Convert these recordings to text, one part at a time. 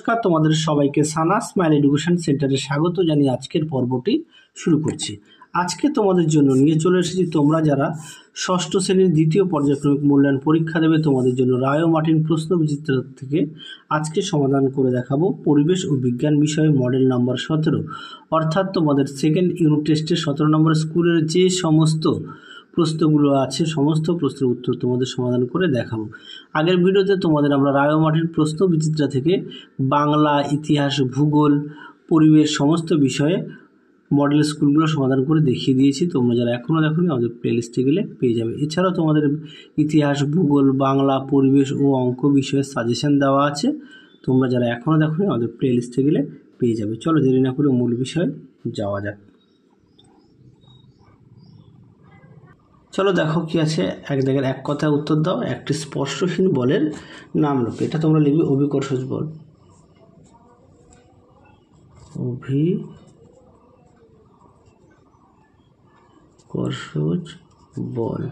নমস্কার, তোমাদের সবাইকে সানা স্মাইল এডুকেশন সেন্টারে স্বাগত জানিয়ে আজকের পর্বটি শুরু করছি। আজকে তোমাদের জন্য নিয়ে চলে এসেছি তোমরা যারা ষষ্ঠ শ্রেণীর দ্বিতীয় পর্যায়ক্রমিক মূল্যায়ন পরীক্ষা দেবে তোমাদের জন্য রায় ও মার্টিন প্রশ্নবিচিত্র থেকে আজকে সমাধান করে দেখাবো পরিবেশ ও বিজ্ঞান বিষয়ে মডেল নাম্বার 17, অর্থাৎ তোমাদের সেকেন্ড ইউনিট টেস্টে 17 নম্বর স্কুলের যে সমস্ত প্রশ্নগুলো আছে সমস্ত প্রশ্নের উত্তর তোমাদের সমাধান করে দেখাবো। আগের ভিডিওতে তোমাদের আমরা রায় ও মার্টিন প্রশ্নবিচিত্রা থেকে বাংলা, ইতিহাস, ভূগোল, পরিবেশ সমস্ত বিষয়ে মডেল স্কুলগুলো সমাধান করে দেখিয়ে দিয়েছি। তোমরা যারা এখনও দেখোনি আমাদের প্লেলিস্টে গেলে পেয়ে যাবে। এছাড়াও তোমাদের ইতিহাস, ভূগোল, বাংলা, পরিবেশ ও অঙ্ক বিষয়ে সাজেশন দেওয়া আছে। তোমরা যারা এখনও দেখোনি আমাদের প্লেলিস্টে গেলে পেয়ে যাবে। চলো দেরি না করে মূল বিষয়ে যাওয়া যাক। চলো দেখো কি আছে, এক দাগের এক কথায় উত্তর দাও। একটি স্পর্শহীন বলের নাম লেখো। এটা তোমরা লিখবে অভিকর্ষজ বল। অভিকর্ষজ বল।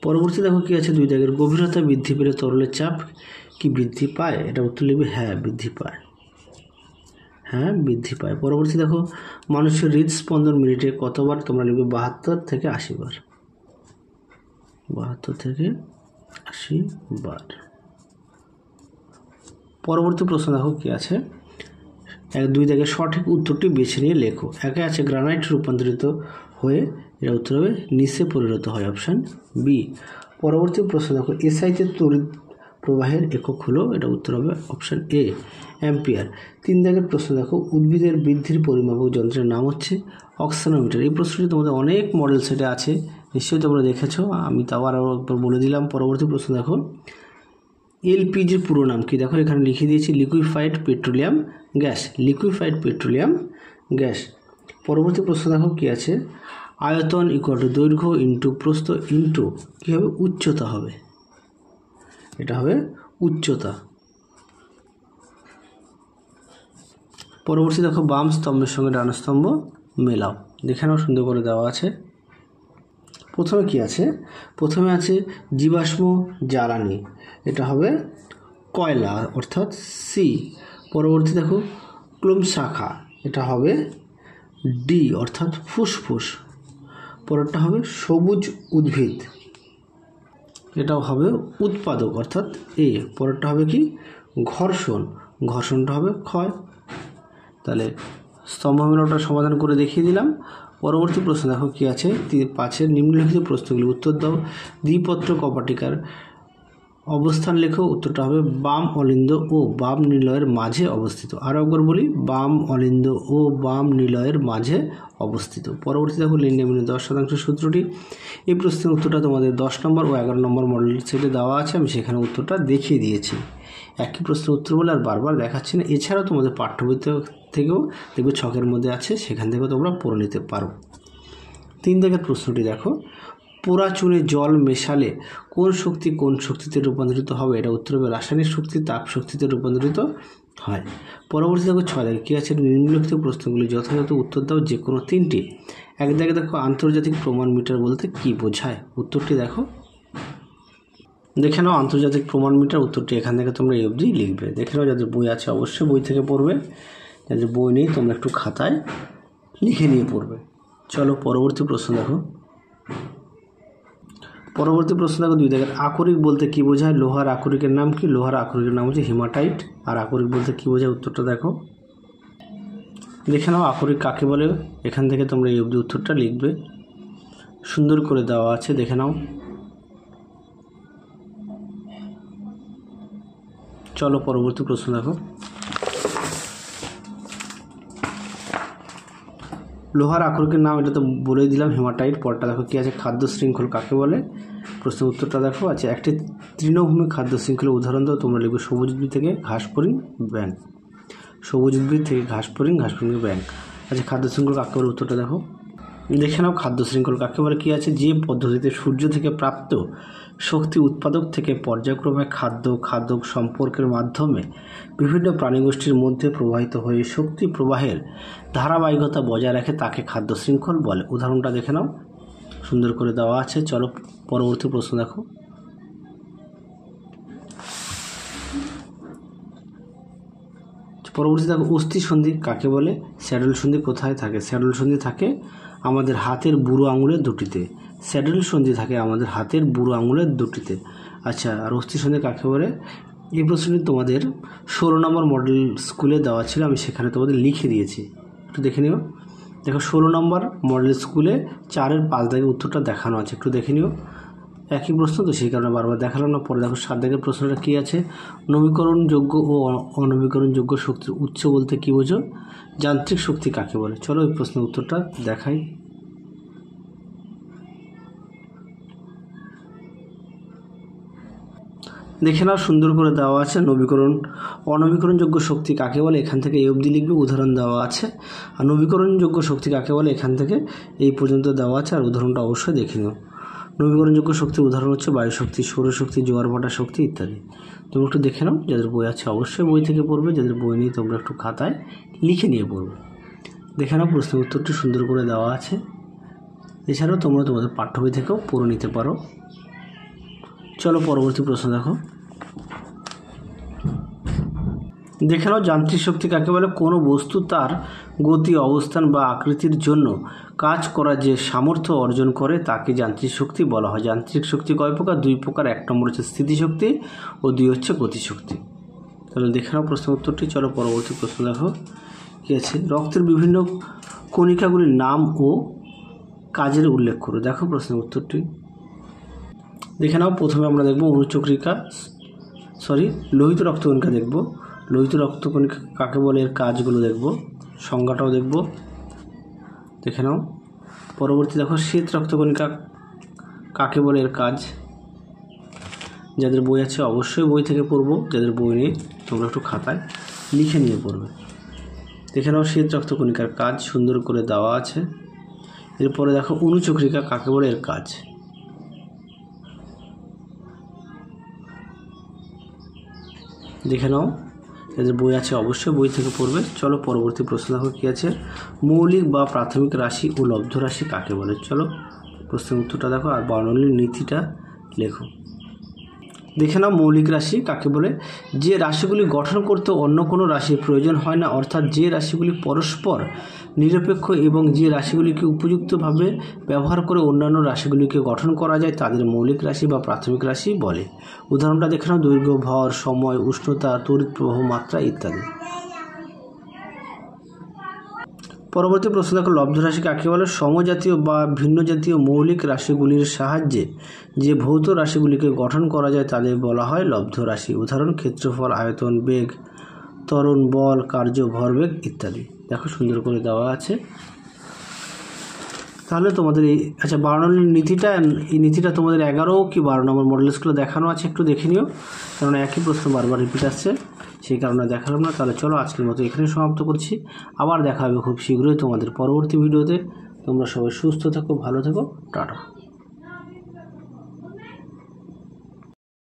পরবর্তী দেখো কি আছে, দুই দাগের গভীরতা বৃদ্ধি পেলে তরলের চাপ কি বৃদ্ধি পায়? এটা উত্তর লিখবে হ্যাঁ বৃদ্ধি পায়। হ্যাঁ বৃদ্ধি পায়। পরবর্তী দেখো মানুষের হৃদস্পন্দন মিনিটে কতবার? তোমরা লিখবে 72 থেকে 80 বার। 72 থেকে 80 বার। পরবর্তী প্রশ্ন দেখো কি আছে, দুই দাগের সঠিক উত্তরটি বেছে নিয়ে লেখো। একে আছে গ্রানাইট রূপান্তরিত হয়ে, এটা উত্তর হবে নিচে পরিণত হয়, অপশান বি। পরবর্তী প্রশ্ন দেখো এসআইতে তড়িৎ প্রবাহের একক হলো, এটা উত্তর হবে অপশান এ অ্যাম্পিয়ার। তিন দাগের প্রশ্ন দেখো উদ্ভিদের বৃদ্ধির পরিমাপক যন্ত্রের নাম হচ্ছে অক্সানোমিটার। এই প্রশ্নটি তোমাদের অনেক মডেল সেটে আছে, নিশ্চয়ই তোমরা দেখেছো, আমি তাও আরও একবার বলে দিলাম। পরবর্তী প্রশ্ন দেখো এলপিজির পুরো নাম কি? দেখো এখানে লিখে দিয়েছি liquefied petroleum gas. Liquefied petroleum gas. পরবর্তী প্রশ্ন দেখো কি আছে, আয়তন ইকুয়াল টু দৈর্ঘ্য ইন্টু প্রস্থ ইন্টু কী হবে? উচ্চতা হবে। এটা হবে উচ্চতা। পরবর্তী দেখো বাম স্তম্ভের সঙ্গে ডান স্তম্ভ মেলাও। দেখে নাও, সুন্দর করে দেওয়া আছে। প্রথমে কি আছে? প্রথমে আছে জীবাশ্ম জ্বালানি, এটা হবে কয়লা অর্থাৎ সি। পরবর্তী দেখো ক্লোম শাখা, এটা হবে ডি অর্থাৎ ফুসফুস। পরেরটা হবে সবুজ উদ্ভিদ, এটাও হবে উৎপাদক অর্থাৎ এ। পরেরটা হবে কি? ঘর্ষণ, ঘর্ষণটা হবে ক্ষয়। তাহলে স্তম্ভ মেলাটা সমাধান করে দেখিয়ে দিলাম। পরবর্তী প্রশ্ন দেখো কি আছে, 5 নিম্নলিখিত প্রশ্নগুলি উত্তর দাও। দ্বিপত্র কপাটিকার অবস্থান লেখো। উত্তরটা হবে বাম অলিন্দ ও বাম নিলয়ের মাঝে অবস্থিত। আরও একবার বলি, বাম অলিন্দ ও বাম নিলয়ের মাঝে অবস্থিত। পরবর্তী দেখো লিন্ডেমিনের 10% সূত্রটি। এই প্রশ্নের উত্তরটা তোমাদের 10 নম্বর ও 11 নম্বর মডেল সেটে দেওয়া আছে, আমি সেখানে উত্তরটা দেখিয়ে দিয়েছি। একই প্রশ্নের উত্তর বলে আর বারবার দেখাচ্ছি না। এছাড়াও তোমাদের পাঠ্যবই থেকেও দেখবে ছকের মধ্যে আছে, সেখান থেকেও তোমরা পড়ে নিতে পারো। 3 দাগের প্রশ্নটি দেখো, পোড়া চুনে জল মেশালে কোন শক্তি কোন শক্তিতে রূপান্তরিত হবে? এটা উত্তর হবে রাসায়নিক শক্তি তাপ শক্তিতে রূপান্তরিত হয়। পরবর্তী দেখো 6 দাগে কী আছে, নিম্নলিখিত প্রশ্নগুলি যথাযথ উত্তর দাও যে কোনো 3টি। এক দাগে দেখো আন্তর্জাতিক প্রমাণ মিটার বলতে কি বোঝায়? উত্তরটি দেখো, দেখে নাও আন্তর্জাতিক প্রমাণ মিটার। উত্তরটি এখান থেকে তোমরা এই অবধি লিখবে। দেখে নাও, যাদের বই আছে অবশ্যই বই থেকে পড়বে, যাদের বই নেই তোমরা একটু খাতায় লিখে নিয়ে পড়বে। চলো পরবর্তী প্রশ্ন দেখো। পরবর্তী প্রশ্ন দেখো 2 দাগের আকরিক বলতে কি বোঝায়? লোহার আকরিকের নাম কি? লোহার আকরিকের নাম হচ্ছে হিমাটাইট। আর আকরিক বলতে কি বোঝায়? উত্তরটা দেখো, দেখে নাও আকরিক কাকে বলে। এখান থেকে তোমরা এই অবধি উত্তরটা লিখবে, সুন্দর করে দেওয়া আছে, দেখে নাও। চলো পরবর্তী প্রশ্ন দেখো। লোহার আকরিকের নাম এটা তো বলেই দিলাম, হিমাটাইট। পরটা দেখো কি আছে, খাদ্য শৃঙ্খল কাকে বলে? প্রশ্নের উত্তরটা দেখো আছে একটি তৃণভূমি খাদ্য শৃঙ্খলের উদাহরণ দাও। তোমরা লিখবে সবুজ উদ্ভিদ থেকে ঘাস ফড়িং ব্যাঙ। সবুজ উদ্ভিদ থেকে ঘাস ফড়িং ব্যাঙ। আচ্ছা খাদ্য শৃঙ্খল কাকে বলে? উত্তরটা দেখো, দেখে নাও খাদ্য শৃঙ্খল কাকে বলে। কী আছে, যে পদ্ধতিতে সূর্য থেকে প্রাপ্ত শক্তি উৎপাদক থেকে পর্যায়ক্রমে খাদ্য সম্পর্কের মাধ্যমে বিভিন্ন প্রাণীগোষ্ঠীর মধ্যে প্রবাহিত হয়ে শক্তি প্রবাহের ধারাবাহিকতা বজায় রাখে তাকে খাদ্য শৃঙ্খল বলে। উদাহরণটা দেখে নাও, সুন্দর করে দেওয়া আছে। চলো পরবর্তী প্রশ্ন দেখো। পরবর্তী দেখো অস্থি সন্ধি কাকে বলে? স্যাডল সন্ধি কোথায় থাকে? স্যাডল সন্ধি থাকে আমাদের হাতের বুড়ো আঙুলের দুটিতে। স্যাডল সন্ধি থাকে আমাদের হাতের বুড়ো আঙুলের দুটিতে। আচ্ছা, আর অস্থি সন্ধি কাকে বলে? এই প্রশ্নটি তোমাদের 16 নম্বর মডেল স্কুলে দেওয়া ছিল, আমি সেখানে তোমাদের লিখে দিয়েছি, একটু দেখে নিও। দেখো 16 নম্বর মডেল স্কুলে 4-এর 5 দাগের উত্তরটা দেখানো আছে, একটু দেখে নিও। একই প্রশ্ন তো, সেই কারণে বারবার দেখালাম না। পরে দেখো 7 দাগের প্রশ্নটা কী আছে? নবীকরণযোগ্য ও অনবীকরণযোগ্য শক্তির উৎস বলতে কী বোঝো? যান্ত্রিক শক্তি কাকে বলে? চলো এই প্রশ্নের উত্তরটা দেখাই। দেখে নাও, সুন্দর করে দেওয়া আছে অনবীকরণযোগ্য শক্তি কাকে বলে, এখান থেকে এই অবধি লিখবে, উদাহরণ দেওয়া আছে। আর নবীকরণযোগ্য শক্তি কাকে বলে, এখান থেকে এই পর্যন্ত দেওয়া আছে, আর উদাহরণটা অবশ্যই দেখে নিও। নবীকরণযোগ্য শক্তির উদাহরণ হচ্ছে বায়ুশক্তি, সৌরশক্তি, জোয়ার ভাটা শক্তি ইত্যাদি। তোমরা একটু দেখে নাও, যাদের বই আছে অবশ্যই বই থেকে পড়বে, যাদের বই নেই তোমরা একটু খাতায় লিখে নিয়ে পড়বে। দেখে নাও, প্রশ্নের উত্তরটি সুন্দর করে দেওয়া আছে। এছাড়াও তোমরা তোমাদের পাঠ্য বই থেকেও পড়ে নিতে পারো। চলো পরবর্তী প্রশ্ন দেখো। দেখে নাও, যান্ত্রিক শক্তি কাকে বলে? কোনো বস্তু তার গতি, অবস্থান বা আকৃতির জন্য কাজ করার যে সামর্থ্য অর্জন করে তাকে যান্ত্রিক শক্তি বলা হয়। যান্ত্রিক শক্তি কয় প্রকার? 2 প্রকার। 1 নম্বর হচ্ছে স্থিতিশক্তি ও 2 হচ্ছে গতিশক্তি। তাহলে দেখে নাও প্রশ্নের উত্তরটি। চলো পরবর্তী প্রশ্ন দেখো কী আছে? রক্তের বিভিন্ন কণিকাগুলির নাম ও কাজের উল্লেখ করো। দেখো প্রশ্নের উত্তরটি। দেখে নাও, প্রথমে আমরা দেখব লোহিত রক্তকণিকা দেখব। লোহিত রক্তকণিকা কাকে বলে, এর কাজগুলো দেখব, সংজ্ঞাটাও দেখব। দেখে নাও। পরবর্তী দেখো, শ্বেত রক্তকণিকা কাকে বলে, এর কাজ। যাদের বই আছে অবশ্যই বই থেকে পড়বো, যাদের বই নেই তোমরা একটু খাতায় লিখে নিয়ে পড়বে। দেখে নাও, শ্বেত রক্তকণিকার কাজ সুন্দর করে দেওয়া আছে। এরপরে দেখো, অণুচক্রিকা কাকে বলে, এর কাজ। দেখে নাও, যাদের বই আছে অবশ্যই বই থেকে পড়বে। চলো পরবর্তী প্রশ্ন দেখো কী আছে? মৌলিক বা প্রাথমিক রাশি ও লব্ধ রাশি কাকে বলে? চলো প্রশ্নের উত্তরটা দেখো, আর বর্ণালীর নীতিটা লেখো। দেখে নাও, মৌলিক রাশি কাকে বলে? যে রাশিগুলি গঠন করতে অন্য কোনো রাশির প্রয়োজন হয় না, অর্থাৎ যে রাশিগুলি পরস্পর নিরপেক্ষ এবং যে রাশিগুলিকে উপযুক্তভাবে ব্যবহার করে অন্যান্য রাশিগুলিকে গঠন করা যায় তাদের মৌলিক রাশি বা প্রাথমিক রাশি বলে। উদাহরণটা দেখে নাও, দৈর্ঘ্য, ভর, সময়, উষ্ণতা, তড়িৎ প্রবাহ, মাত্রা ইত্যাদি। পরবর্তী প্রশ্ন দেখো, লব্ধ রাশি কাকে বলে? সমজাতীয় বা ভিন্ন জাতীয় মৌলিক রাশিগুলির সাহায্যে যে ভৌত রাশিগুলিকে গঠন করা যায় তাদের বলা হয় লব্ধ রাশি। উদাহরণ ক্ষেত্রফল, আয়তন, বেগ, ত্বরণ, বল, কার্য, ভরবেগ ইত্যাদি। দেখো সুন্দর করে দেওয়া আছে। তাহলে তোমাদের এই বর্ণালীর নীতিটা, এই নীতিটা তোমাদের 11 কি 12 নম্বর মডেল স্কুলে দেখানো আছে, একটু দেখে নিও, কারণ একই প্রশ্ন বারবার রিপিট আসছে, সেই কারণে দেখালাম না। তাহলে চলো আজকের মতো এখানে সমাপ্ত করছি। আবার দেখা হবে খুব শীঘ্রই তোমাদের পরবর্তী ভিডিওতে। তোমরা সবাই সুস্থ থেকো, ভালো থেকো, টাটা।